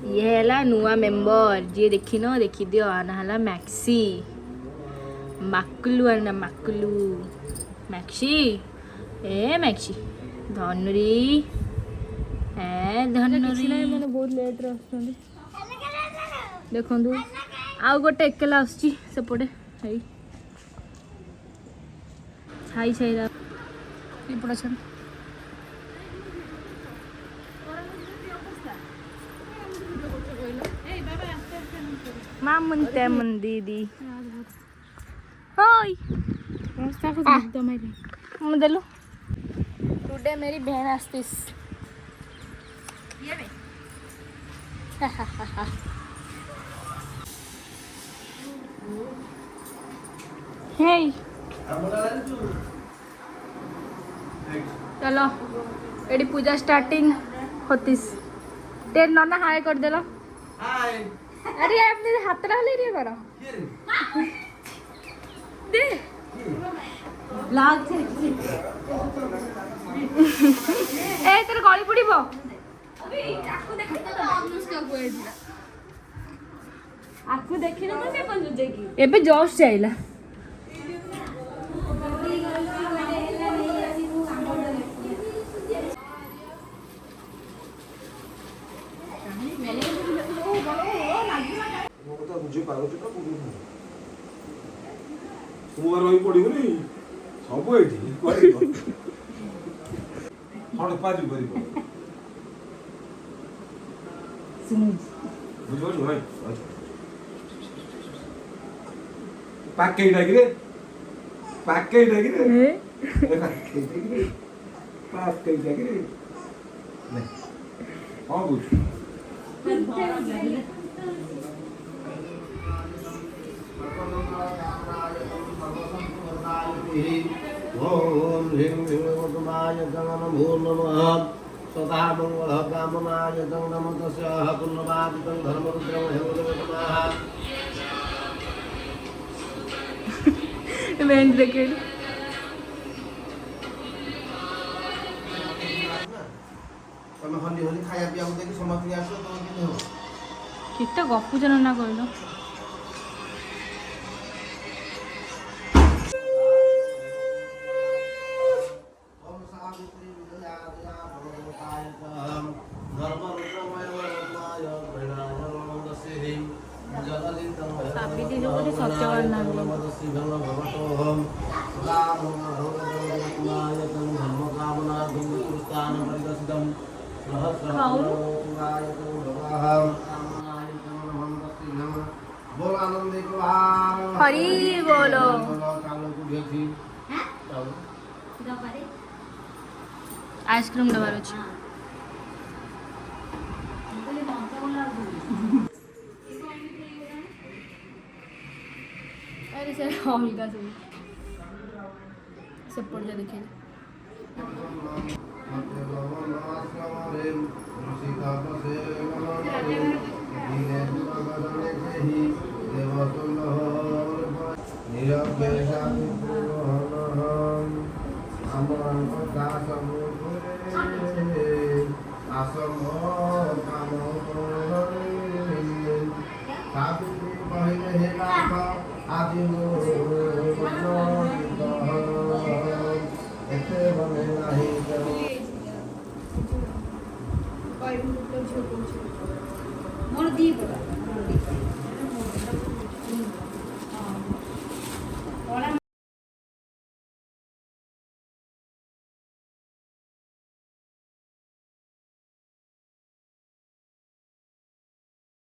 ये है नुआ मेंबर जी देखी न देखी दियो आना है मैक्सी माकुलू आना माकुलू मैक्सी ए मैक्सी धनुरी ए धनुरी मैंने बहुत लेट रे आछन देखंदु आउ गोटे एकला आछी सेपटे हाई हाई छाइरा एपट छन मामुन तेमुन दीदी हाय हम देलु टुडे मेरी बहन आस्तिस ये हे चलो एडी पूजा स्टार्टिंग होतीस तेर नना हाय कर देलो हाय अरे आप मेरे हाथ रहा ले रही करो दे लाग ए तेरे गली पड़िबो अबे आकु देखि तो अनुष्का को एदिला आकु देखि न तो से पंजु देगी एबे जस्ट जाइला बुझे पारो तो तुम रही पड़ोनी सब ये हड़पा जी बुझ भाई पाके डागिरे पाके डागिरे पाके डागिरे नहीं हां बुझ ओम ह्रीं भीमवतमाय गणनमो नमः सदा मंगलकामनाय गणनमतस्याः पुण्यवादितं धर्मरुद्रं हेमदेवतमाः मैं देखे तमे हली हली खाया पिया देखि समझ आसो तो कि हो कितना गपु जन ना कहलो हरी बोलो आइसक्रीम डबार अच्छे अरे सर अलगा सब सेपट जा देखे मोर दी